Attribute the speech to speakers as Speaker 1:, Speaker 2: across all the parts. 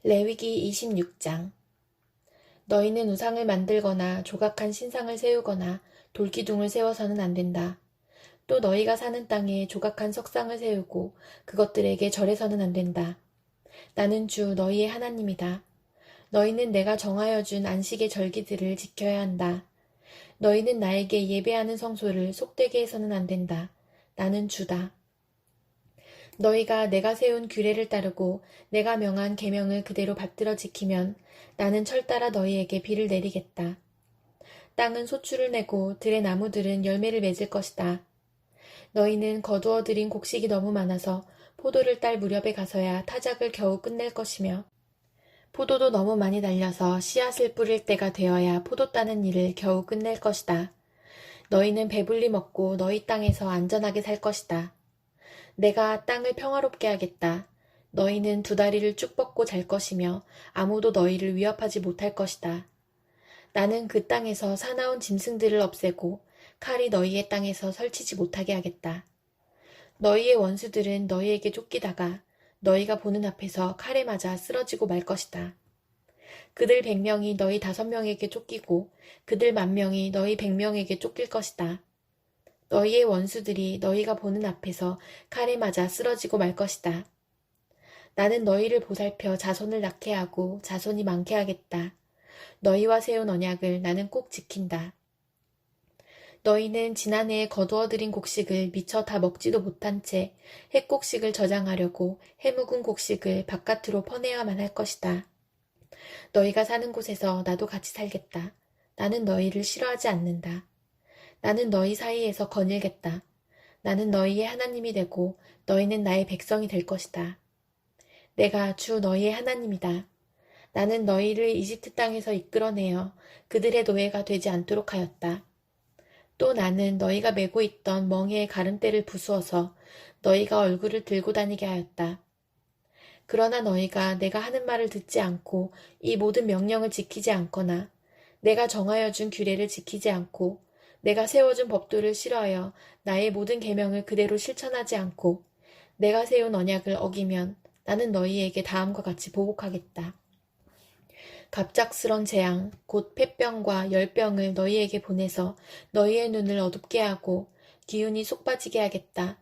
Speaker 1: 레위기 26장. 너희는 우상을 만들거나 조각한 신상을 세우거나 돌기둥을 세워서는 안 된다. 또 너희가 사는 땅에 조각한 석상을 세우고 그것들에게 절해서는 안 된다. 나는 주 너희의 하나님이다. 너희는 내가 정하여 준 안식의 절기들을 지켜야 한다. 너희는 나에게 예배하는 성소를 속되게 해서는 안 된다. 나는 주다. 너희가 내가 세운 규례를 따르고 내가 명한 계명을 그대로 받들어 지키면 나는 철따라 너희에게 비를 내리겠다. 땅은 소출을 내고 들의 나무들은 열매를 맺을 것이다. 너희는 거두어 들인 곡식이 너무 많아서 포도를 딸 무렵에 가서야 타작을 겨우 끝낼 것이며 포도도 너무 많이 달려서 씨앗을 뿌릴 때가 되어야 포도 따는 일을 겨우 끝낼 것이다. 너희는 배불리 먹고 너희 땅에서 안전하게 살 것이다. 내가 땅을 평화롭게 하겠다. 너희는 두 다리를 쭉 뻗고 잘 것이며 아무도 너희를 위협하지 못할 것이다. 나는 그 땅에서 사나운 짐승들을 없애고 칼이 너희의 땅에서 설치지 못하게 하겠다. 너희의 원수들은 너희에게 쫓기다가 너희가 보는 앞에서 칼에 맞아 쓰러지고 말 것이다. 그들 100명이 너희 5명에게 쫓기고 그들 10,000명이 너희 100명에게 쫓길 것이다. 너희의 원수들이 너희가 보는 앞에서 칼에 맞아 쓰러지고 말 것이다. 나는 너희를 보살펴 자손을 낳게 하고 자손이 많게 하겠다. 너희와 세운 언약을 나는 꼭 지킨다. 너희는 지난해에 거두어들인 곡식을 미처 다 먹지도 못한 채 햇곡식을 저장하려고 해묵은 곡식을 바깥으로 퍼내야만 할 것이다. 너희가 사는 곳에서 나도 같이 살겠다. 나는 너희를 싫어하지 않는다. 나는 너희 사이에서 거닐겠다. 나는 너희의 하나님이 되고 너희는 나의 백성이 될 것이다. 내가 주 너희의 하나님이다. 나는 너희를 이집트 땅에서 이끌어내어 그들의 노예가 되지 않도록 하였다. 또 나는 너희가 메고 있던 멍에의 가름대를 부수어서 너희가 얼굴을 들고 다니게 하였다. 그러나 너희가 내가 하는 말을 듣지 않고 이 모든 명령을 지키지 않거나 내가 정하여 준 규례를 지키지 않고 내가 세워준 법도를 싫어하여 나의 모든 계명을 그대로 실천하지 않고 내가 세운 언약을 어기면 나는 너희에게 다음과 같이 보복하겠다. 갑작스런 재앙, 곧 폐병과 열병을 너희에게 보내서 너희의 눈을 어둡게 하고 기운이 쏙 빠지게 하겠다.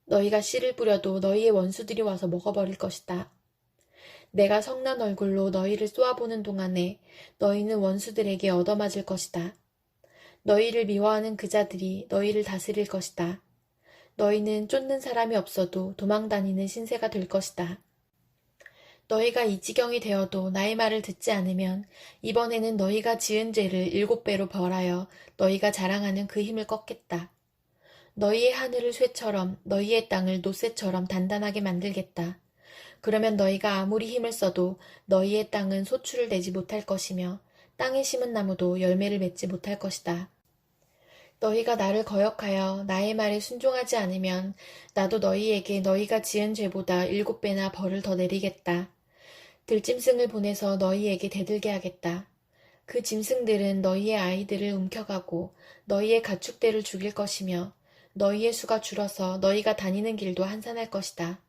Speaker 1: 너희가 씨를 뿌려도 너희의 원수들이 와서 먹어버릴 것이다. 내가 성난 얼굴로 너희를 쏘아보는 동안에 너희는 원수들에게 얻어맞을 것이다. 너희를 미워하는 그 자들이 너희를 다스릴 것이다. 너희는 쫓는 사람이 없어도 도망다니는 신세가 될 것이다. 너희가 이 지경이 되어도 나의 말을 듣지 않으면 이번에는 너희가 지은 죄를 7배로 벌하여 너희가 자랑하는 그 힘을 꺾겠다. 너희의 하늘을 쇠처럼 너희의 땅을 노쇠처럼 단단하게 만들겠다. 그러면 너희가 아무리 힘을 써도 너희의 땅은 소출을 내지 못할 것이며 땅에 심은 나무도 열매를 맺지 못할 것이다. 너희가 나를 거역하여 나의 말에 순종하지 않으면 나도 너희에게 너희가 지은 죄보다 7배나 벌을 더 내리겠다. 들짐승을 보내서 너희에게 대들게 하겠다. 그 짐승들은 너희의 아이들을 움켜가고 너희의 가축들을 죽일 것이며 너희의 수가 줄어서 너희가 다니는 길도 한산할 것이다.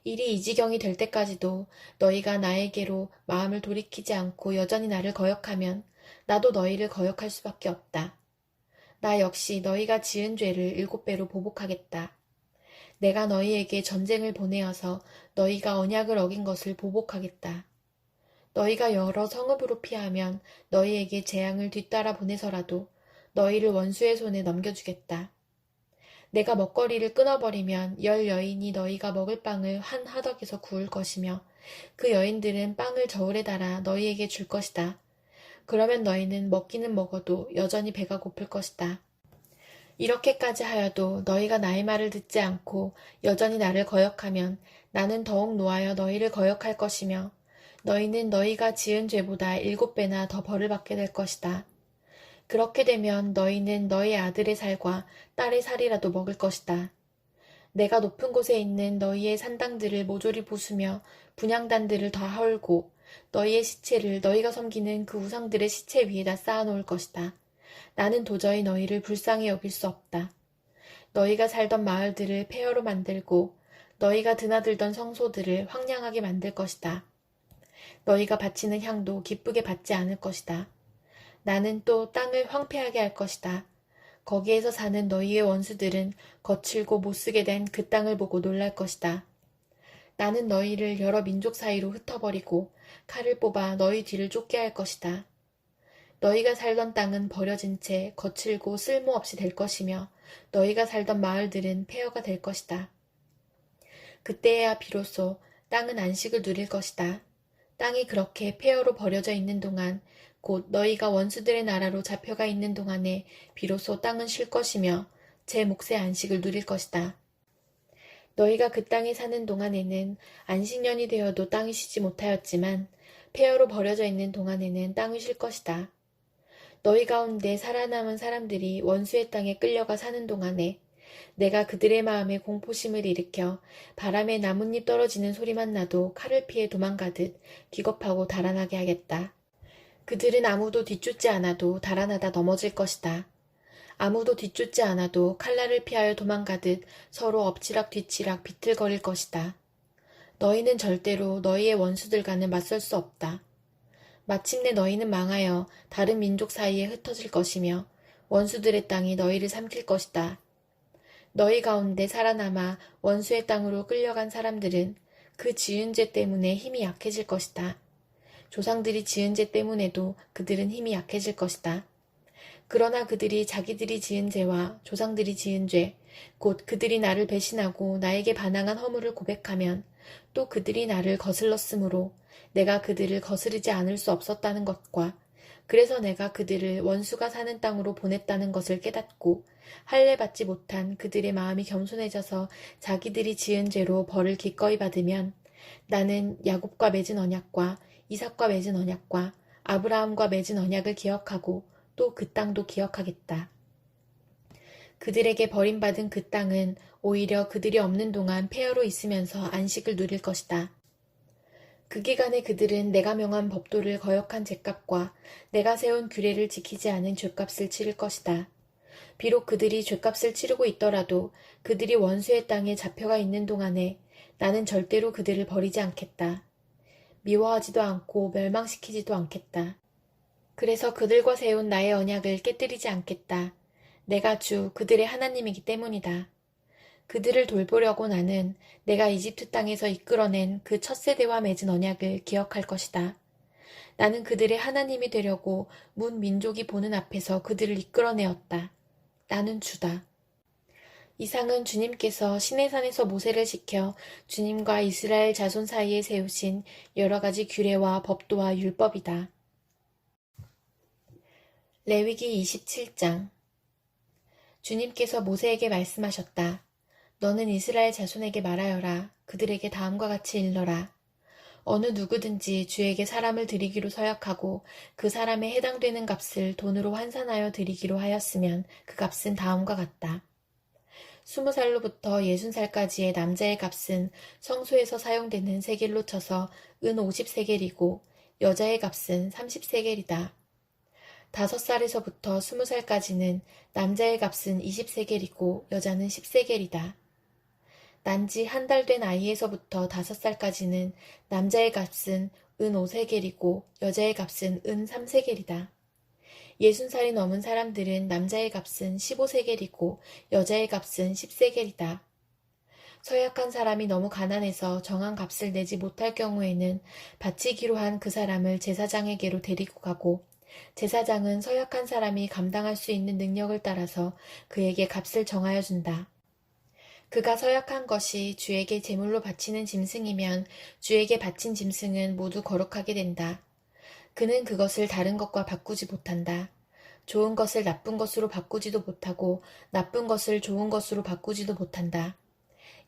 Speaker 1: 일이 이 지경이 될 때까지도 너희가 나에게로 마음을 돌이키지 않고 여전히 나를 거역하면 나도 너희를 거역할 수밖에 없다. 나 역시 너희가 지은 죄를 7배로 보복하겠다. 내가 너희에게 전쟁을 보내어서 너희가 언약을 어긴 것을 보복하겠다. 너희가 여러 성읍으로 피하면 너희에게 재앙을 뒤따라 보내서라도 너희를 원수의 손에 넘겨주겠다. 내가 먹거리를 끊어버리면 10여인이 너희가 먹을 빵을 한 하덕에서 구울 것이며 그 여인들은 빵을 저울에 달아 너희에게 줄 것이다. 그러면 너희는 먹기는 먹어도 여전히 배가 고플 것이다. 이렇게까지 하여도 너희가 나의 말을 듣지 않고 여전히 나를 거역하면 나는 더욱 노하여 너희를 거역할 것이며 너희는 너희가 지은 죄보다 7배나 더 벌을 받게 될 것이다. 그렇게 되면 너희는 너희 아들의 살과 딸의 살이라도 먹을 것이다. 내가 높은 곳에 있는 너희의 산당들을 모조리 부수며 분향단들을 다 헐고 너희의 시체를 너희가 섬기는 그 우상들의 시체 위에다 쌓아놓을 것이다. 나는 도저히 너희를 불쌍히 여길 수 없다. 너희가 살던 마을들을 폐허로 만들고 너희가 드나들던 성소들을 황량하게 만들 것이다. 너희가 바치는 향도 기쁘게 받지 않을 것이다. 나는 또 땅을 황폐하게 할 것이다. 거기에서 사는 너희의 원수들은 거칠고 못쓰게 된 그 땅을 보고 놀랄 것이다. 나는 너희를 여러 민족 사이로 흩어버리고 칼을 뽑아 너희 뒤를 쫓게 할 것이다. 너희가 살던 땅은 버려진 채 거칠고 쓸모없이 될 것이며 너희가 살던 마을들은 폐허가 될 것이다. 그때야 비로소 땅은 안식을 누릴 것이다. 땅이 그렇게 폐허로 버려져 있는 동안 곧 너희가 원수들의 나라로 잡혀가 있는 동안에 비로소 땅은 쉴 것이며 제 몫의 안식을 누릴 것이다. 너희가 그 땅에 사는 동안에는 안식년이 되어도 땅이 쉬지 못하였지만 폐허로 버려져 있는 동안에는 땅이 쉴 것이다. 너희 가운데 살아남은 사람들이 원수의 땅에 끌려가 사는 동안에 내가 그들의 마음에 공포심을 일으켜 바람에 나뭇잎 떨어지는 소리만 나도 칼을 피해 도망가듯 기겁하고 달아나게 하겠다. 그들은 아무도 뒤쫓지 않아도 달아나다 넘어질 것이다. 아무도 뒤쫓지 않아도 칼날을 피하여 도망가듯 서로 엎치락 뒤치락 비틀거릴 것이다. 너희는 절대로 너희의 원수들과는 맞설 수 없다. 마침내 너희는 망하여 다른 민족 사이에 흩어질 것이며 원수들의 땅이 너희를 삼킬 것이다. 너희 가운데 살아남아 원수의 땅으로 끌려간 사람들은 그 지은 죄 때문에 힘이 약해질 것이다. 조상들이 지은 죄 때문에도 그들은 힘이 약해질 것이다. 그러나 그들이 자기들이 지은 죄와 조상들이 지은 죄, 곧 그들이 나를 배신하고 나에게 반항한 허물을 고백하면 또 그들이 나를 거슬렀으므로 내가 그들을 거스르지 않을 수 없었다는 것과 그래서 내가 그들을 원수가 사는 땅으로 보냈다는 것을 깨닫고 할례 받지 못한 그들의 마음이 겸손해져서 자기들이 지은 죄로 벌을 기꺼이 받으면 나는 야곱과 맺은 언약과 이삭과 맺은 언약과 아브라함과 맺은 언약을 기억하고 또 그 땅도 기억하겠다. 그들에게 버림받은 그 땅은 오히려 그들이 없는 동안 폐허로 있으면서 안식을 누릴 것이다. 그 기간에 그들은 내가 명한 법도를 거역한 죄값과 내가 세운 규례를 지키지 않은 죄값을 치를 것이다. 비록 그들이 죄값을 치르고 있더라도 그들이 원수의 땅에 잡혀가 있는 동안에 나는 절대로 그들을 버리지 않겠다. 미워하지도 않고 멸망시키지도 않겠다. 그래서 그들과 세운 나의 언약을 깨뜨리지 않겠다. 내가 주 그들의 하나님이기 때문이다. 그들을 돌보려고 나는 내가 이집트 땅에서 이끌어낸 그 첫 세대와 맺은 언약을 기억할 것이다. 나는 그들의 하나님이 되려고 문 민족이 보는 앞에서 그들을 이끌어내었다. 나는 주다. 이상은 주님께서 시내산에서 모세를 시켜 주님과 이스라엘 자손 사이에 세우신 여러 가지 규례와 법도와 율법이다. 레위기 27장. 주님께서 모세에게 말씀하셨다. 너는 이스라엘 자손에게 말하여라. 그들에게 다음과 같이 일러라. 어느 누구든지 주에게 사람을 드리기로 서약하고 그 사람에 해당되는 값을 돈으로 환산하여 드리기로 하였으면 그 값은 다음과 같다. 20살로부터 60살까지의 남자의 값은 성소에서 사용되는 세겔로 쳐서 은 50세겔이고 여자의 값은 30세겔이다. 5살에서부터 20살까지는 남자의 값은 20세겔이고 여자는 10세겔이다. 난지 한 달 된 아이에서부터 5살까지는 남자의 값은 은 5세겔이고 여자의 값은 은 3세겔이다. 60살이 넘은 사람들은 남자의 값은 15세겔이고 여자의 값은 10세겔이다. 서약한 사람이 너무 가난해서 정한 값을 내지 못할 경우에는 바치기로 한 그 사람을 제사장에게로 데리고 가고 제사장은 서약한 사람이 감당할 수 있는 능력을 따라서 그에게 값을 정하여 준다. 그가 서약한 것이 주에게 제물로 바치는 짐승이면 주에게 바친 짐승은 모두 거룩하게 된다. 그는 그것을 다른 것과 바꾸지 못한다. 좋은 것을 나쁜 것으로 바꾸지도 못하고 나쁜 것을 좋은 것으로 바꾸지도 못한다.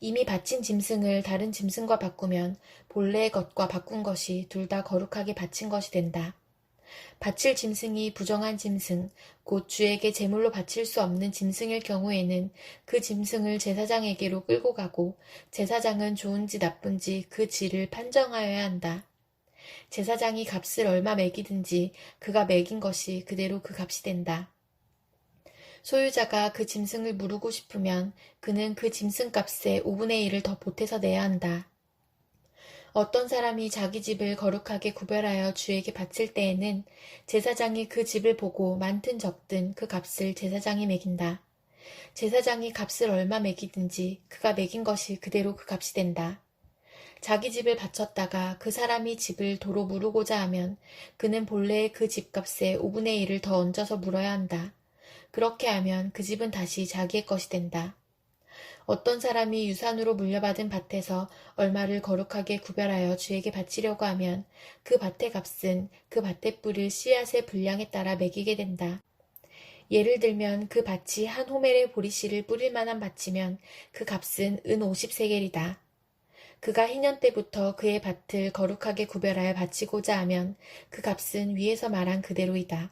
Speaker 1: 이미 바친 짐승을 다른 짐승과 바꾸면 본래의 것과 바꾼 것이 둘 다 거룩하게 바친 것이 된다. 바칠 짐승이 부정한 짐승, 곧 주에게 제물로 바칠 수 없는 짐승일 경우에는 그 짐승을 제사장에게로 끌고 가고 제사장은 좋은지 나쁜지 그 질을 판정하여야 한다. 제사장이 값을 얼마 매기든지 그가 매긴 것이 그대로 그 값이 된다. 소유자가 그 짐승을 무르고 싶으면 그는 그 짐승 값의 5분의 1을 더 보태서 내야 한다. 어떤 사람이 자기 집을 거룩하게 구별하여 주에게 바칠 때에는 제사장이 그 집을 보고 많든 적든 그 값을 제사장이 매긴다. 제사장이 값을 얼마 매기든지 그가 매긴 것이 그대로 그 값이 된다. 자기 집을 바쳤다가 그 사람이 집을 도로 무르고자 하면 그는 본래의 그 집값의 5분의 1을 더 얹어서 물어야 한다. 그렇게 하면 그 집은 다시 자기의 것이 된다. 어떤 사람이 유산으로 물려받은 밭에서 얼마를 거룩하게 구별하여 주에게 바치려고 하면 그 밭의 값은 그 밭에 뿌릴 씨앗의 분량에 따라 매기게 된다. 예를 들면 그 밭이 한 호멜의 보리씨를 뿌릴 만한 밭이면 그 값은 은 50세겔이다. 그가 희년 때부터 그의 밭을 거룩하게 구별하여 바치고자 하면 그 값은 위에서 말한 그대로이다.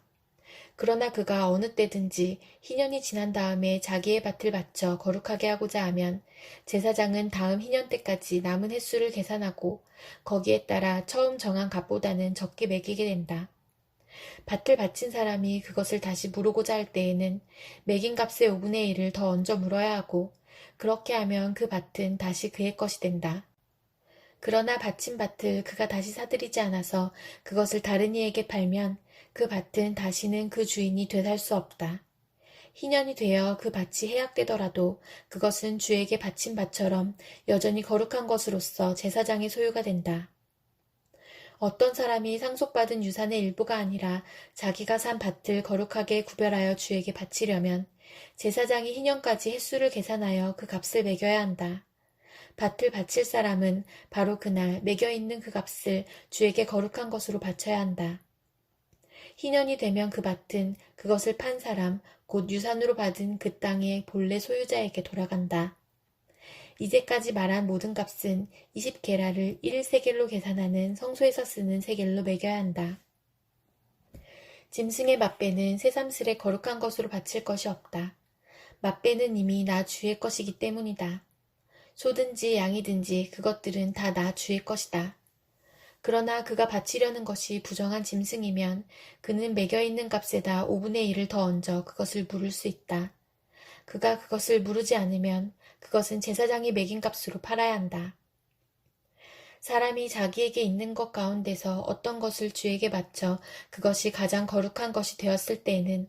Speaker 1: 그러나 그가 어느 때든지 희년이 지난 다음에 자기의 밭을 바쳐 거룩하게 하고자 하면 제사장은 다음 희년 때까지 남은 횟수를 계산하고 거기에 따라 처음 정한 값보다는 적게 매기게 된다. 밭을 바친 사람이 그것을 다시 무르고자 할 때에는 매긴 값의 5분의 1을 더 얹어 물어야 하고 그렇게 하면 그 밭은 다시 그의 것이 된다. 그러나 바친 밭을 그가 다시 사들이지 않아서 그것을 다른 이에게 팔면 그 밭은 다시는 그 주인이 되살 수 없다. 희년이 되어 그 밭이 해약되더라도 그것은 주에게 바친 밭처럼 여전히 거룩한 것으로서 제사장의 소유가 된다. 어떤 사람이 상속받은 유산의 일부가 아니라 자기가 산 밭을 거룩하게 구별하여 주에게 바치려면 제사장이 희년까지 횟수를 계산하여 그 값을 매겨야 한다. 밭을 바칠 사람은 바로 그날 매겨있는 그 값을 주에게 거룩한 것으로 바쳐야 한다. 희년이 되면 그 밭은 그것을 판 사람, 곧 유산으로 받은 그 땅의 본래 소유자에게 돌아간다. 이제까지 말한 모든 값은 20게라를 1세겔로 계산하는 성소에서 쓰는 세겔로 매겨야 한다. 짐승의 맛배는 새삼스레 거룩한 것으로 바칠 것이 없다. 맛배는 이미 나 주의 것이기 때문이다. 소든지 양이든지 그것들은 다 나 주의 것이다. 그러나 그가 바치려는 것이 부정한 짐승이면 그는 매겨있는 값에다 5분의 1을 더 얹어 그것을 물을 수 있다. 그가 그것을 무르지 않으면 그것은 제사장이 매긴 값으로 팔아야 한다. 사람이 자기에게 있는 것 가운데서 어떤 것을 주에게 바쳐 그것이 가장 거룩한 것이 되었을 때에는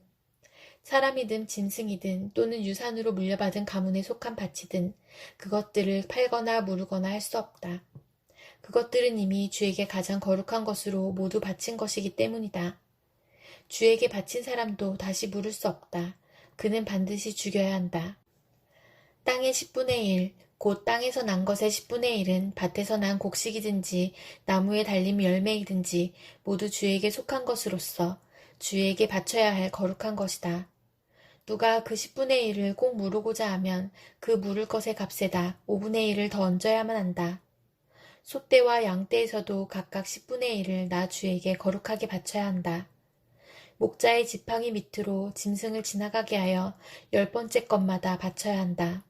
Speaker 1: 사람이든 짐승이든 또는 유산으로 물려받은 가문에 속한 밭이든 그것들을 팔거나 무르거나 할 수 없다. 그것들은 이미 주에게 가장 거룩한 것으로 모두 바친 것이기 때문이다. 주에게 바친 사람도 다시 물을 수 없다. 그는 반드시 죽여야 한다. 땅의 10분의 1, 곧 땅에서 난 것의 10분의 1은 밭에서 난 곡식이든지 나무에 달린 열매이든지 모두 주에게 속한 것으로서 주에게 바쳐야 할 거룩한 것이다. 누가 그 10분의 1을 꼭 무르고자 하면 그 무를 것의 값에다 5분의 1을 더 얹어야만 한다. 소떼와 양떼에서도 각각 10분의 1을 나 주에게 거룩하게 바쳐야 한다. 목자의 지팡이 밑으로 짐승을 지나가게 하여 10번째 것마다 바쳐야 한다.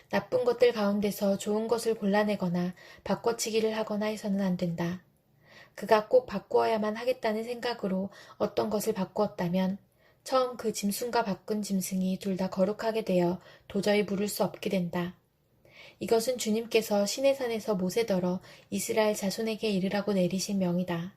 Speaker 1: 나쁜 것들 가운데서 좋은 것을 골라내거나 바꿔치기를 하거나 해서는 안 된다. 그가 꼭 바꾸어야만 하겠다는 생각으로 어떤 것을 바꾸었다면 처음 그 짐승과 바꾼 짐승이 둘 다 거룩하게 되어 도저히 물을 수 없게 된다. 이것은 주님께서 시내산에서 모세더러 이스라엘 자손에게 이르라고 내리신 명이다.